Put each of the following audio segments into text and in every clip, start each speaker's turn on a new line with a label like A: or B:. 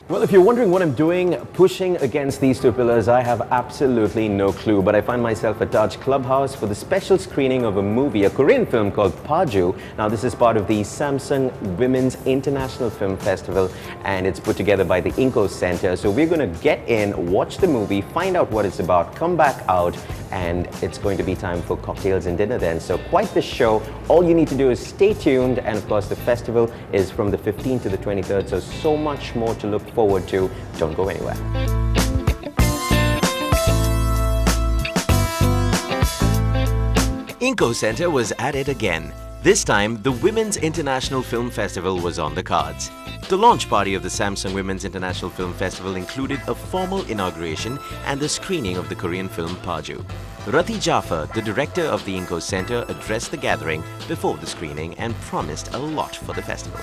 A: Well, if you're wondering what I'm doing pushing against these two pillars, I have absolutely no clue. But I find myself at Taj Clubhouse for the special screening of a movie, a Korean film called Paju. Now, this is part of the Samsung Women's International Film Festival, and it's put together by the Inko Center. So we're going to get in, watch the movie, find out what it's about, come back out, and it's going to be time for cocktails and dinner then. So quite the show. All you need to do is stay tuned. And of course, the festival is from the 15th to the 23rd. So much more to look forward to. Don't go anywhere.
B: Inko Center was at it again. This time, the Women's International Film Festival was on the cards. The launch party of the Samsung Women's International Film Festival included a formal inauguration and the screening of the Korean film Paju. Rati Jaffer, the director of the Inko Center, addressed the gathering before the screening and promised a lot for the festival.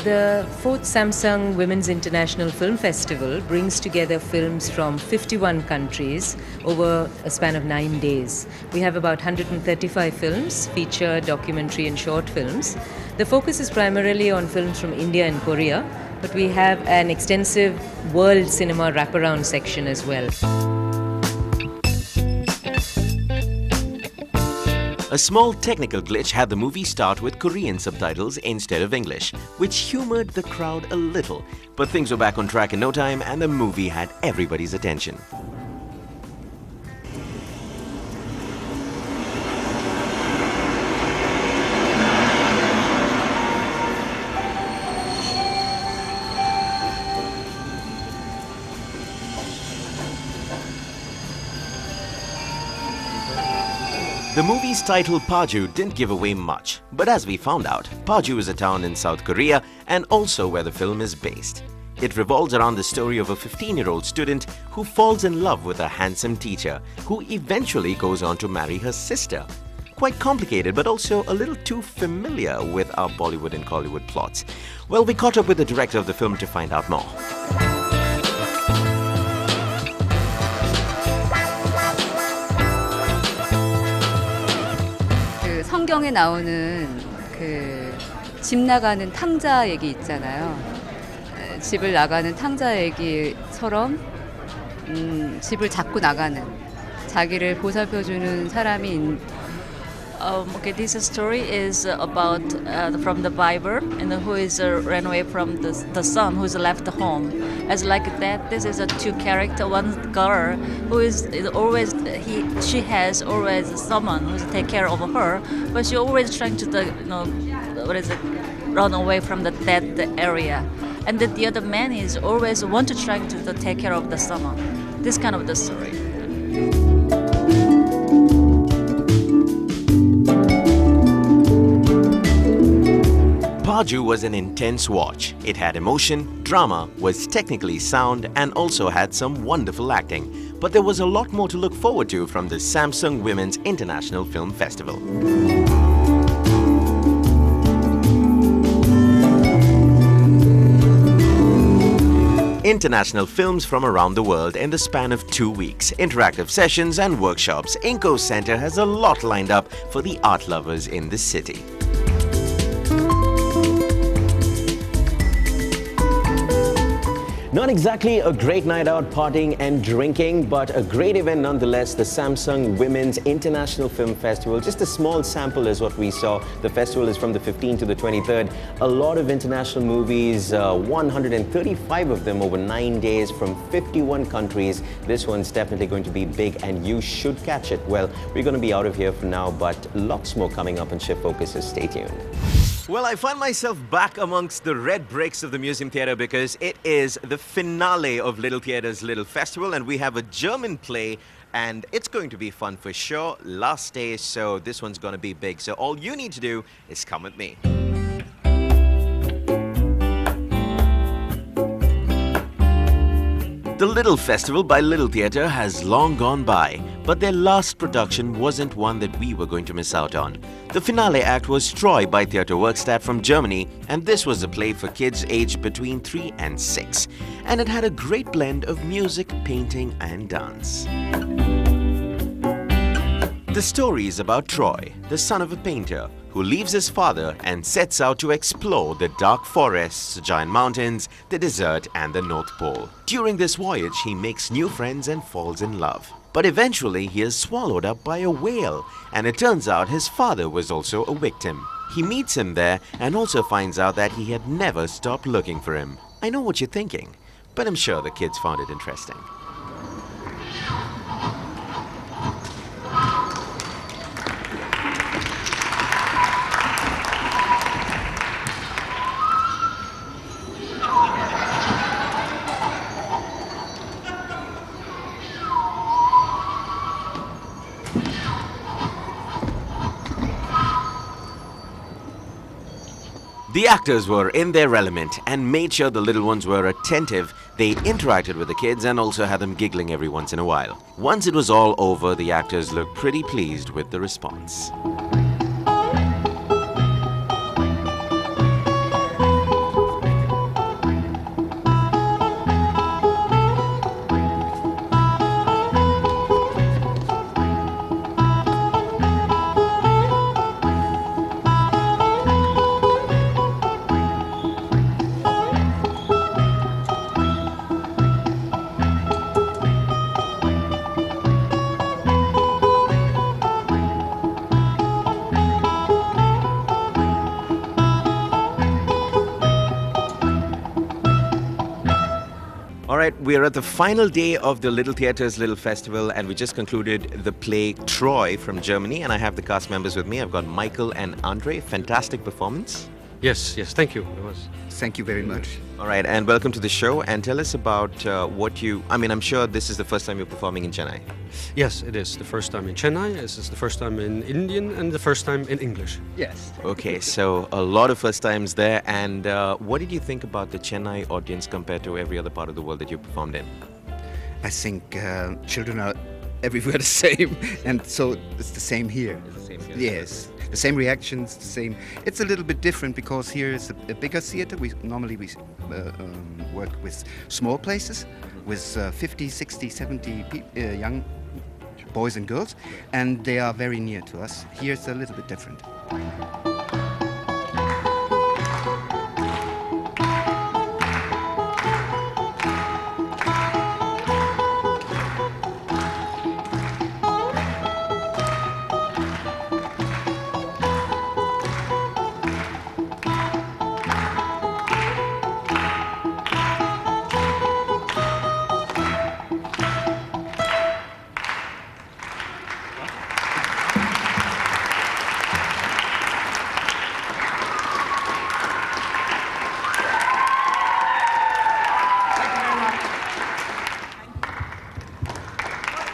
C: The 4th Samsung Women's International Film Festival brings together films from 51 countries over a span of 9 days. We have about 135 films, feature, documentary and short films. The focus is primarily on films from India and Korea, but we have an extensive world cinema wraparound section as well.
B: A small technical glitch had the movie start with Korean subtitles instead of English, which humored the crowd a little. But things were back on track in no time and the movie had everybody's attention. The movie's title Paju didn't give away much, but as we found out, Paju is a town in South Korea and also where the film is based. It revolves around the story of a 15-year-old student who falls in love with a handsome teacher who eventually goes on to marry her sister. Quite complicated, but also a little too familiar with our Bollywood and Hollywood plots. Well, we caught up with the director of the film to find out more.
D: 성경에 나오는 그 집 나가는 탕자 얘기 있잖아요. 집을 나가는 탕자 얘기처럼 집을 잡고 나가는 자기를 보살펴주는 사람이
E: Okay, this story is about from the Bible and who is ran away from the son who's left home. As like that, this is a two character. One girl who is always she has always someone who's take care of her, but she always trying to run away from that area. And the other man is always want to try to take care of the someone. This kind of the story.
B: Paju was an intense watch. It had emotion, drama, was technically sound and also had some wonderful acting. But there was a lot more to look forward to from the Samsung Women's International Film Festival. International films from around the world in the span of 2 weeks, interactive sessions and workshops. Inko Center has a lot lined up for the art lovers in the city.
A: Not exactly a great night out partying and drinking, but a great event nonetheless, the Samsung Women's International Film Festival. Just a small sample is what we saw. The festival is from the 15th to the 23rd. A lot of international movies, 135 of them over 9 days from 51 countries. This one's definitely going to be big and you should catch it. Well, we're going to be out of here for now, but lots more coming up on Shift Focuses. Stay tuned.
B: Well, I find myself back amongst the red bricks of the Museum Theatre because it is the finale of Little Theatre's Little Festival and we have a German play and it's going to be fun for sure. Last day, so this one's going to be big. So all you need to do is come with me. The Little Festival by Little Theatre has long gone by, but their last production wasn't one that we were going to miss out on. The finale act was Troy by Theatre Werkstatt from Germany, and this was a play for kids aged between 3 and 6. And it had a great blend of music, painting and dance. The story is about Troy, the son of a painter, who leaves his father and sets out to explore the dark forests, giant mountains, the desert and the North Pole. During this voyage, he makes new friends and falls in love. But eventually, he is swallowed up by a whale, and it turns out his father was also a victim. He meets him there and also finds out that he had never stopped looking for him. I know what you're thinking, but I'm sure the kids found it interesting. The actors were in their element and made sure the little ones were attentive. They interacted with the kids and also had them giggling every once in a while. Once it was all over, the actors looked pretty pleased with the response. Alright, we're at the final day of the Little Theatres Little Festival, and we just concluded the play Troy from Germany, and I have the cast members with me. I've got Michael and Andre. Fantastic performance.
F: Yes, thank you. It was.
G: Thank you very much.
B: Alright, and welcome to the show, and tell us about I'm sure this is the first time you're performing in Chennai.
F: Yes, it is the first time in Chennai. This is the first time in Indian and the first time in English.
G: Yes.
B: Okay, so a lot of first times there, and what did you think about the Chennai audience compared to every other part of the world that you performed in?
G: I think children are everywhere the same, and so it's the same here.
B: It's the same here.
G: Yes, the same reactions, the same. It's a little bit different because here is a bigger theater. We normally work with small places, with 50, 60, 70 young boys and girls, and they are very near to us. Here it's a little bit different.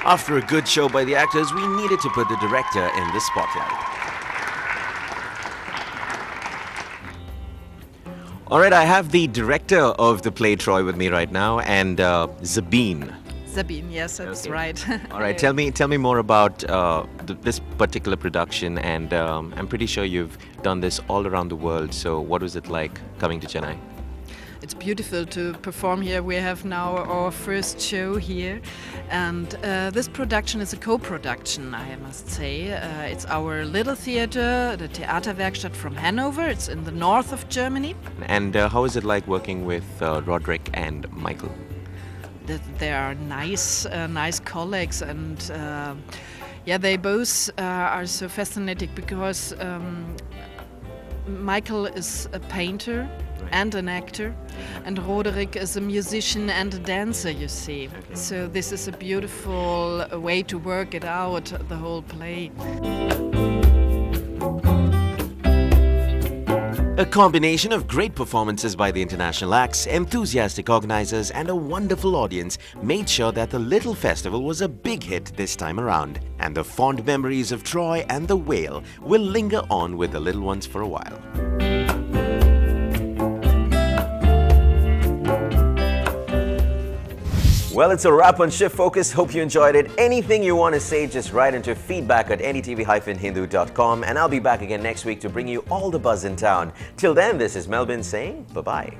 B: After a good show by the actors, we needed to put the director in the spotlight. Alright, I have the director of the play Troy with me right now, and Zabine.
H: Sabine, yes, that's
B: Okay.
H: right.
B: Alright, tell me more about this particular production, and I'm pretty sure you've done this all around the world, so what was it like coming to Chennai?
H: It's beautiful to perform here. We have now our first show here, and this production is a co-production, I must say. It's our little theater, the Theaterwerkstatt from Hanover. It's in the north of Germany.
B: And how is it like working with Roderick and Michael?
H: They are nice colleagues, and they both are so fascinating because Michael is a painter and an actor, and Roderick is a musician and a dancer, you see.
B: Okay.
H: So this is a beautiful way to work it out, the whole play.
B: A combination of great performances by the international acts, enthusiastic organizers, and a wonderful audience made sure that the Little Festival was a big hit this time around. And the fond memories of Troy and the whale will linger on with the little ones for a while.
A: Well, it's a wrap on Shift Focus. Hope you enjoyed it. Anything you want to say, just write into feedback@ndtv-hindu.com, and I'll be back again next week to bring you all the buzz in town. Till then, this is Melvin saying bye-bye.